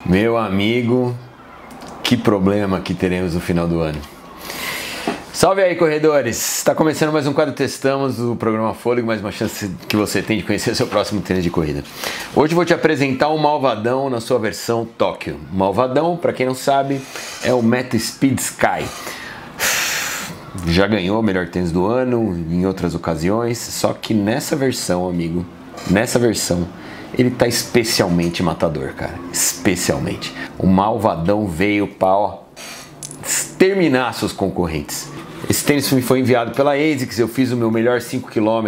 Meu amigo, que problema que teremos no final do ano. Salve aí, corredores! Está começando mais um quadro Testamos do programa Fôlego, mais uma chance que você tem de conhecer seu próximo tênis de corrida. Hoje vou te apresentar o Malvadão na sua versão Tóquio. O Malvadão, para quem não sabe, é o Meta Speed Sky. Já ganhou o melhor tênis do ano em outras ocasiões, só que nessa versão, amigo, ele tá especialmente matador, cara. Especialmente. O Malvadão veio para exterminar seus concorrentes. Esse tênis me foi enviado pela ASICS, eu fiz o meu melhor 5 km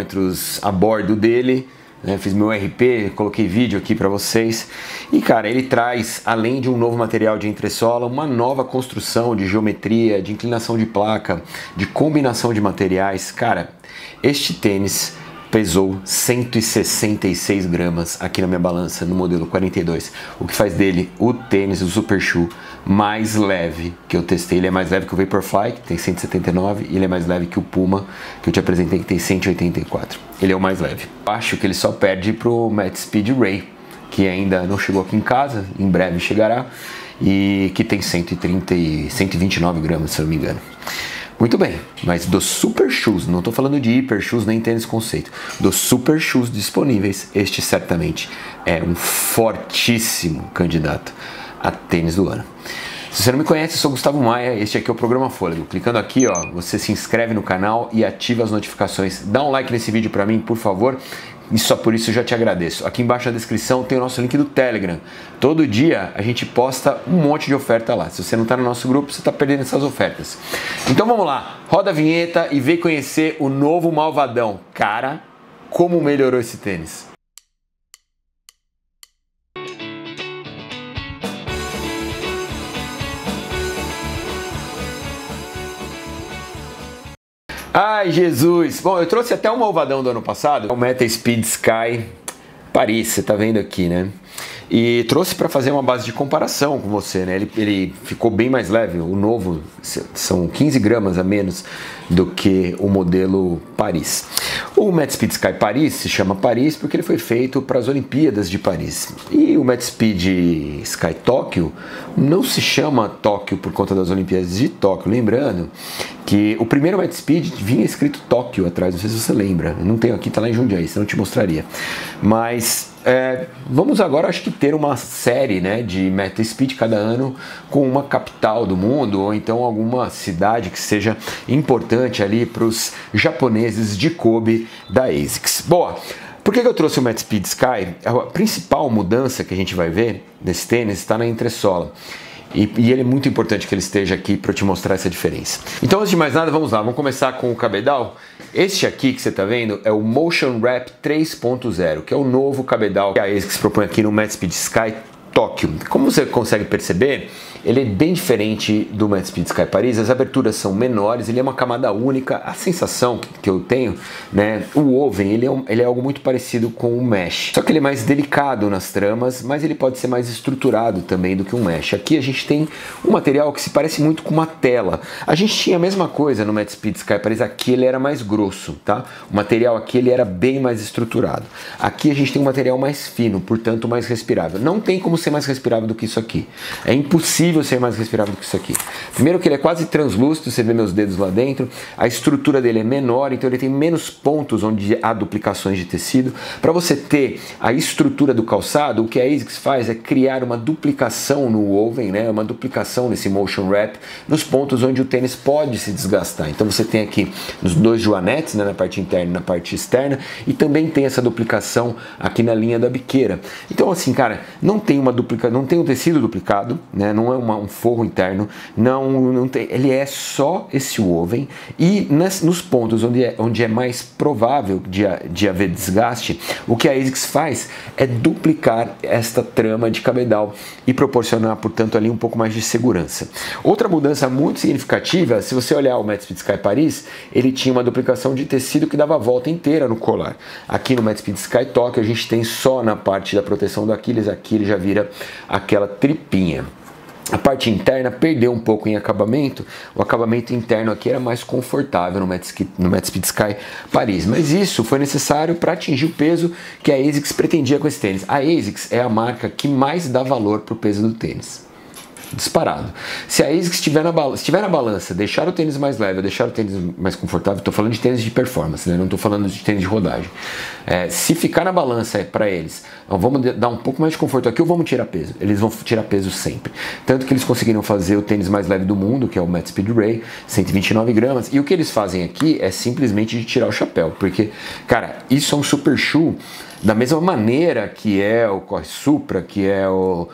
a bordo dele, né? Fiz meu RP, coloquei vídeo aqui para vocês. E cara, ele traz, além de um novo material de entressola, uma nova construção de geometria, de inclinação de placa, de combinação de materiais. Cara, este tênis pesou 166 gramas aqui na minha balança, no modelo 42, o que faz dele o tênis, o Super Shoe, mais leve que eu testei. Ele é mais leve que o Vaporfly, que tem 179, e ele é mais leve que o Puma, que eu te apresentei, que tem 184. Ele é o mais leve. Acho que ele só perde pro Meta Speed Ray, que ainda não chegou aqui em casa, em breve chegará, e que tem 129 gramas, se eu não me engano. Muito bem, mas dos Super Shoes, não estou falando de Hyper Shoes nem tênis conceito, dos Super Shoes disponíveis, este certamente é um fortíssimo candidato a tênis do ano. Se você não me conhece, eu sou Gustavo Maia, este aqui é o programa Fôlego. Clicando aqui, ó, você se inscreve no canal e ativa as notificações. Dá um like nesse vídeo para mim, por favor. E só por isso eu já te agradeço. Aqui embaixo na descrição tem o nosso link do Telegram. Todo dia a gente posta um monte de oferta lá. Se você não está no nosso grupo, você está perdendo essas ofertas. Então vamos lá, roda a vinheta e vem conhecer o novo Malvadão. Cara, como melhorou esse tênis. Ai, Jesus! Bom, eu trouxe até o Malvadão do ano passado, o Meta Speed Sky Paris, você tá vendo aqui, né? E trouxe para fazer uma base de comparação com você, né? Ele ficou bem mais leve, o novo são 15 gramas a menos do que o modelo Paris. O Meta Speed Sky Paris se chama Paris porque ele foi feito para as Olimpíadas de Paris. E o Meta Speed Sky Tóquio não se chama Tóquio por conta das Olimpíadas de Tóquio, lembrando que o primeiro Meta Speed vinha escrito Tóquio atrás, não sei se você lembra, não tenho aqui, tá lá em Jundiaí, senão eu te mostraria. Mas vamos agora, acho que ter uma série, né, de Meta Speed cada ano com uma capital do mundo, ou então alguma cidade que seja importante ali para os japoneses de Kobe da ASICS. Boa! Por que eu trouxe o Meta Speed Sky? A principal mudança que a gente vai ver nesse tênis está na entressola. E ele é muito importante que ele esteja aqui para eu te mostrar essa diferença. Então, antes de mais nada, vamos lá. Vamos começar com o cabedal. Este aqui que você está vendo é o Motion Wrap 3.0, que é o novo cabedal que a ASICS propõe aqui no Meta Speed Sky Tóquio. Como você consegue perceber, ele é bem diferente do Meta Speed Sky Paris, as aberturas são menores, ele é uma camada única. A sensação que eu tenho, né, o Woven, ele é algo muito parecido com o Mesh, só que ele é mais delicado nas tramas, mas ele pode ser mais estruturado também do que um Mesh. Aqui a gente tem um material que se parece muito com uma tela. A gente tinha a mesma coisa no Meta Speed Sky Paris, aqui ele era mais grosso, tá? O material aqui ele era bem mais estruturado. Aqui a gente tem um material mais fino, portanto mais respirável. Não tem como ser mais respirável do que isso aqui. É impossível ser mais respirável do que isso aqui. Primeiro que ele é quase translúcido, você vê meus dedos lá dentro, a estrutura dele é menor, então ele tem menos pontos onde há duplicações de tecido. Para você ter a estrutura do calçado, o que a ASICS faz é criar uma duplicação no Woven, né? Uma duplicação nesse Motion Wrap, nos pontos onde o tênis pode se desgastar. Então você tem aqui nos dois joanetes, né? Na parte interna e na parte externa, e também tem essa duplicação aqui na linha da biqueira. Então assim, cara, não tem um tecido duplicado, né? Não é um forro interno, não tem, ele é só esse Woven, e nos pontos onde é mais provável de haver desgaste, o que a ASICS faz é duplicar esta trama de cabedal e proporcionar, portanto, ali um pouco mais de segurança. Outra mudança muito significativa, se você olhar o Meta Speed Sky Paris, ele tinha uma duplicação de tecido que dava a volta inteira no colar. Aqui no Meta Speed Sky Tóquio a gente tem só na parte da proteção do Aquiles, aqui ele já vira aquela tripinha. A parte interna perdeu um pouco em acabamento, o acabamento interno aqui era mais confortável no Matspeed Sky Paris, mas isso foi necessário para atingir o peso que a ASICS pretendia com esse tênis. A ASICS é a marca que mais dá valor para o peso do tênis. Disparado. Se a ASICS estiver na balança, deixar o tênis mais leve, deixar o tênis mais confortável, estou falando de tênis de performance, né? Não estou falando de tênis de rodagem. Se ficar na balança para eles, vamos dar um pouco mais de conforto aqui ou vamos tirar peso? Eles vão tirar peso sempre. Tanto que eles conseguiram fazer o tênis mais leve do mundo, que é o Matspeed Ray, 129 gramas. E o que eles fazem aqui é simplesmente de tirar o chapéu, porque, cara, isso é um super shoe da mesma maneira que é o Corre Supra, que é o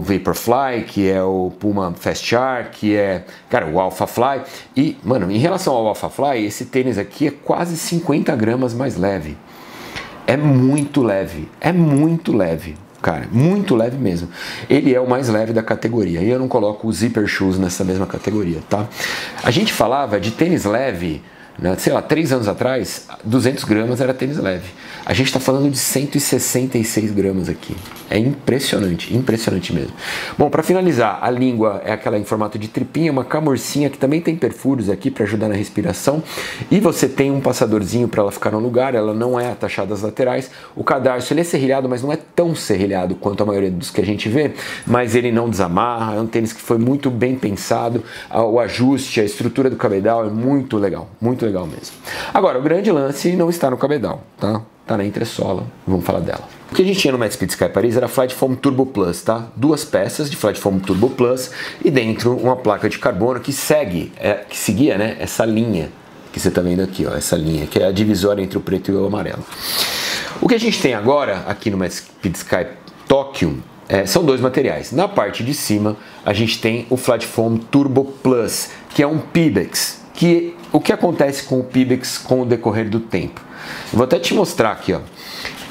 Vaporfly, que é o Puma Fast Shark, que é, cara, o Alpha Fly. E, mano, em relação ao Alpha Fly, esse tênis aqui é quase 50 gramas mais leve. É muito leve, cara, muito leve mesmo. Ele é o mais leve da categoria, e eu não coloco os Zipper Shoes nessa mesma categoria, tá? A gente falava de tênis leve, né, sei lá, 3 anos atrás, 200 gramas era tênis leve. A gente está falando de 166 gramas aqui. É impressionante, impressionante mesmo. Bom, para finalizar, a língua é aquela em formato de tripinha, uma camurcinha que também tem perfúrios aqui para ajudar na respiração. E você tem um passadorzinho para ela ficar no lugar, ela não é atachada às laterais. O cadarço, ele é serrilhado, mas não é tão serrilhado quanto a maioria dos que a gente vê. Mas ele não desamarra, é um tênis que foi muito bem pensado. O ajuste, a estrutura do cabedal é muito legal mesmo. Agora, o grande lance não está no cabedal, tá? Tá na entressola, vamos falar dela. O que a gente tinha no Matspeed Sky Paris era Flight Foam Turbo Plus, tá? 2 peças de Flight Foam Turbo Plus e dentro uma placa de carbono que seguia, né, essa linha que você tá vendo aqui, ó, essa linha, que é a divisória entre o preto e o amarelo. O que a gente tem agora aqui no Matspeed Sky Tokyo são 2 materiais. Na parte de cima a gente tem o Flight Foam Turbo Plus, que é um Pebax. O que acontece com o Pebax com o decorrer do tempo? Eu vou até te mostrar aqui, ó.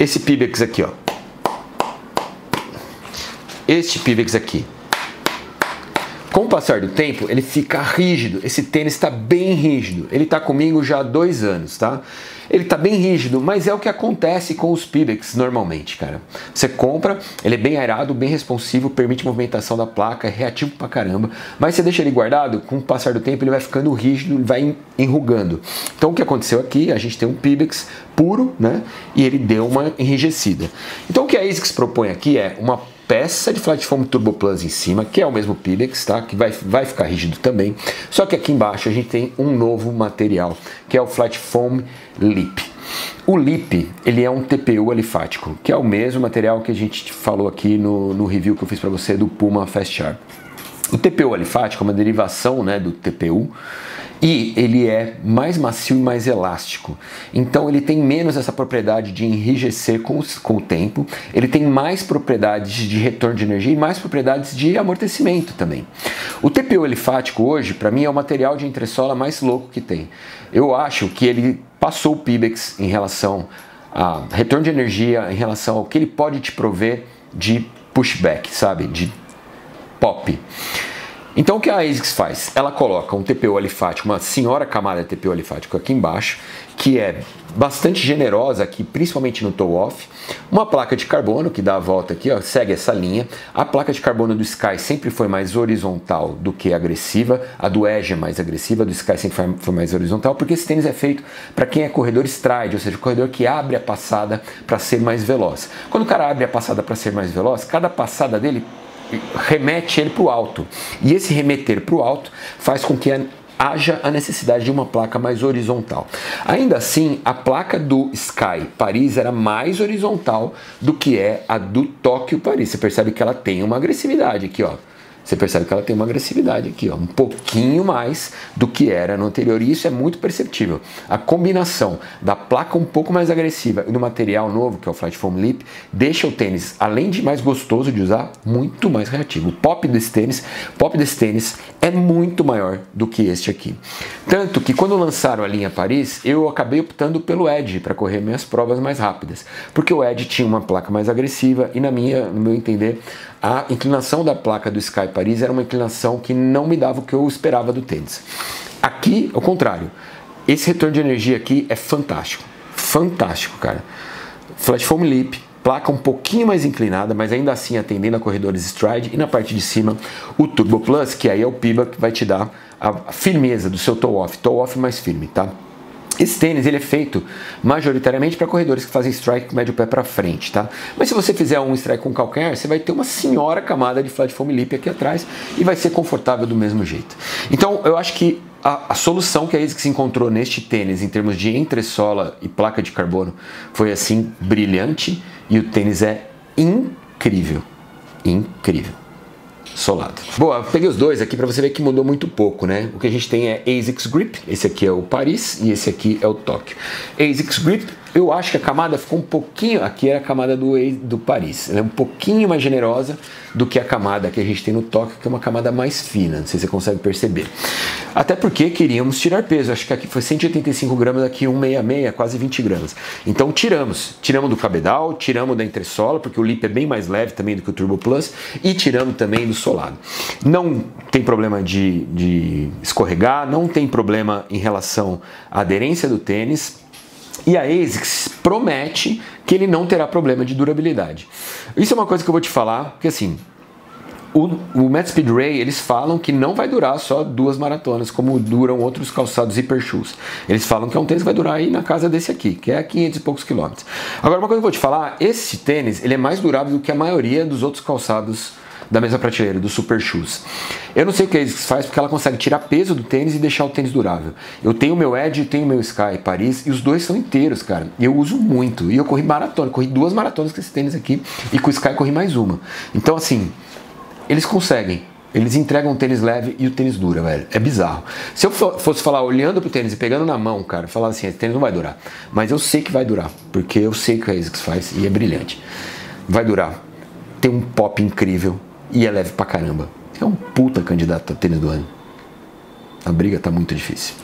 Esse Pebax aqui, ó. Este Pebax aqui. Com o passar do tempo, ele fica rígido. Esse tênis está bem rígido. Ele está comigo já há 2 anos, tá? Ele está bem rígido, mas é o que acontece com os Pebax normalmente, cara. Você compra, ele é bem aerado, bem responsivo, permite movimentação da placa, é reativo pra caramba, mas você deixa ele guardado, com o passar do tempo ele vai ficando rígido, ele vai enrugando. Então o que aconteceu aqui, a gente tem um Pebax puro, né? E ele deu uma enrijecida. Então o que a ASICS propõe aqui é uma peça de Flight Foam Turbo Plus em cima, que é o mesmo Pebax, tá? Que vai ficar rígido também. Só que aqui embaixo a gente tem um novo material, que é o Flight Foam Lip. O Lip, ele é um TPU alifático, que é o mesmo material que a gente falou aqui no review que eu fiz para você do Puma Fast Shark. O TPU alifático é uma derivação, né, do TPU, e ele é mais macio e mais elástico. Então ele tem menos essa propriedade de enrijecer com o tempo, ele tem mais propriedades de retorno de energia e mais propriedades de amortecimento também. O TPU alifático hoje, para mim, é o material de entressola mais louco que tem. Eu acho que ele passou o Pebax em relação a retorno de energia, em relação ao que ele pode te prover de pushback, sabe? De pop. Então o que a ASICS faz? Ela coloca um TPU alifático, uma senhora camada de TPU alifático aqui embaixo, que é bastante generosa aqui, principalmente no toe-off, uma placa de carbono que dá a volta aqui, ó, segue essa linha. A placa de carbono do Sky sempre foi mais horizontal do que agressiva, a do Edge é mais agressiva, a do Sky sempre foi mais horizontal, porque esse tênis é feito para quem é corredor stride, ou seja, o corredor que abre a passada para ser mais veloz. Quando o cara abre a passada para ser mais veloz, cada passada dele remete ele para o alto, e esse remeter para o alto faz com que haja a necessidade de uma placa mais horizontal. Ainda assim, a placa do Sky Paris era mais horizontal do que é a do Tóquio Paris. Você percebe que ela tem uma agressividade aqui, ó. Você percebe que ela tem uma agressividade aqui, ó, um pouquinho mais do que era no anterior, e isso é muito perceptível. A combinação da placa um pouco mais agressiva e do material novo, que é o Flight Foam Lip, deixa o tênis, além de mais gostoso de usar, muito mais reativo. O pop desse tênis é muito maior do que este aqui. Tanto que quando lançaram a linha Paris, eu acabei optando pelo Edge para correr minhas provas mais rápidas, porque o Edge tinha uma placa mais agressiva e no meu entender, a inclinação da placa do Sky Paris era uma inclinação que não me dava o que eu esperava do tênis. Aqui, ao contrário, esse retorno de energia aqui é fantástico. Fantástico, cara. Flight Foam Lip, placa um pouquinho mais inclinada, mas ainda assim atendendo a corredores Stride, e na parte de cima o Turbo Plus, que aí é o PIBA que vai te dar a firmeza do seu toe off mais firme, tá? Esse tênis ele é feito majoritariamente para corredores que fazem strike com o médio pé para frente, tá? Mas se você fizer um strike com calcanhar, você vai ter uma senhora camada de flat foam lip aqui atrás e vai ser confortável do mesmo jeito. Então eu acho que a solução que a ASICS encontrou neste tênis em termos de entressola e placa de carbono foi assim brilhante, e o tênis é incrível, incrível. Solado. Boa, peguei os dois aqui para você ver que mudou muito pouco, né? O que a gente tem é ASICS Grip, esse aqui é o Paris e esse aqui é o Tóquio. ASICS Grip, eu acho que a camada ficou um pouquinho, aqui era a camada do Paris, ela é um pouquinho mais generosa do que a camada que a gente tem no Tóquio, que é uma camada mais fina, não sei se você consegue perceber. Até porque queríamos tirar peso, acho que aqui foi 185 gramas, aqui 166, quase 20 gramas. Então tiramos do cabedal, tiramos da entressola, porque o lip é bem mais leve também do que o Turbo Plus, e tiramos também do solado. Não tem problema de escorregar, não tem problema em relação à aderência do tênis, e a ASICS promete que ele não terá problema de durabilidade. Isso é uma coisa que eu vou te falar, porque assim, o Matt Speed Ray, eles falam que não vai durar só 2 maratonas, como duram outros calçados Hyper Shoes. Eles falam que é um tênis que vai durar aí na casa desse aqui, que é 500 e poucos quilômetros. Agora, uma coisa que eu vou te falar, esse tênis, ele é mais durável do que a maioria dos outros calçados da mesma prateleira, do Super Shoes. Eu não sei o que a ASICS faz, porque ela consegue tirar peso do tênis e deixar o tênis durável. Eu tenho o meu Edge e tenho o meu Sky Paris, e os dois são inteiros, cara. E eu uso muito. E eu corri maratona, corri 2 maratonas com esse tênis aqui, e com o Sky corri mais uma. Então, assim, eles conseguem. Eles entregam um tênis leve e o tênis dura, velho. É bizarro. Se eu fosse falar olhando pro tênis e pegando na mão, cara, falar assim, esse tênis não vai durar. Mas eu sei que vai durar, porque eu sei o que a ASICS faz e é brilhante. Vai durar. Tem um pop incrível. E é leve pra caramba. É um puta candidato a tênis do ano. A briga tá muito difícil.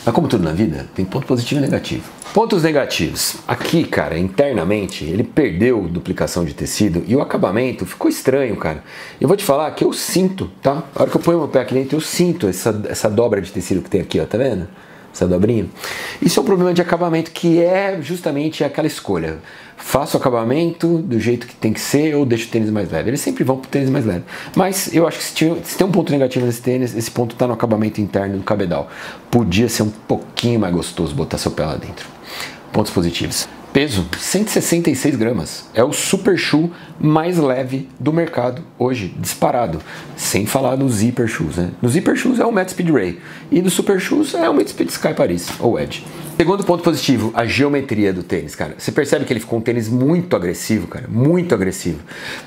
Mas como tudo na vida, tem ponto positivo e negativo. Pontos negativos. Aqui, cara, internamente, ele perdeu duplicação de tecido e o acabamento ficou estranho, cara. Eu vou te falar que eu sinto, tá? A hora que eu ponho meu pé aqui dentro, eu sinto essa dobra de tecido que tem aqui, ó, tá vendo? Essa dobrinha. Isso é um problema de acabamento, que é justamente aquela escolha. Faço o acabamento do jeito que tem que ser ou deixo o tênis mais leve. Eles sempre vão pro tênis mais leve. Mas eu acho que se tem um ponto negativo nesse tênis, esse ponto tá no acabamento interno do cabedal. Podia ser um pouquinho mais gostoso botar seu pé lá dentro. Pontos positivos. Peso, 166 gramas. É o super shoe mais leve do mercado hoje, disparado. Sem falar dos Hyper Shoes, né? Nos Hyper Shoes é o Matt Speed Ray. E do Super Shoes é o Matt Speed Sky Paris, ou Edge. Segundo ponto positivo, a geometria do tênis, cara. Você percebe que ele ficou um tênis muito agressivo, cara. Muito agressivo.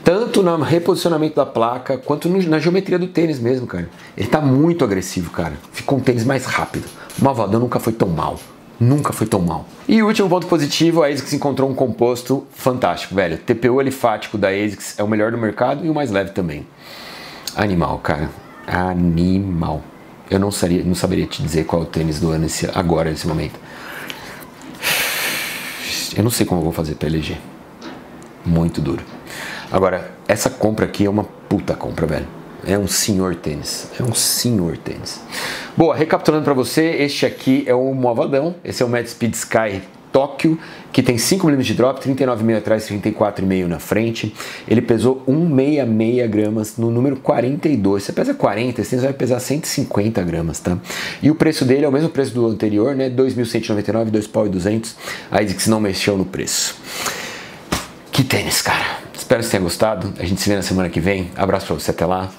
Tanto no reposicionamento da placa, quanto na geometria do tênis mesmo, cara. Ele tá muito agressivo, cara. Ficou um tênis mais rápido. O Malvadão nunca foi tão mal. Nunca foi tão mal. E o último ponto positivo, a ASICS encontrou um composto fantástico, velho. TPU alifático da ASICS é o melhor do mercado e o mais leve também. Animal, cara. Animal. Eu não saberia te dizer qual é o tênis do ano agora, nesse momento. Eu não sei como eu vou fazer pra eleger. Muito duro. Agora, essa compra aqui é uma puta compra, velho. É um senhor tênis. É um senhor tênis. Boa, recapitulando para você, este aqui é o Malvadão. Esse é o Matt Speed Sky Tóquio, que tem 5 mm de drop, 39,5 atrás, 34,5 na frente. Ele pesou 166 gramas no número 42. Você pesa 40, esse tênis vai pesar 150 gramas, tá? E o preço dele é o mesmo preço do anterior, né? 2.199, 2.200. A ASICS não mexeu no preço. Que tênis, cara. Espero que você tenha gostado. A gente se vê na semana que vem. Abraço pra você, até lá.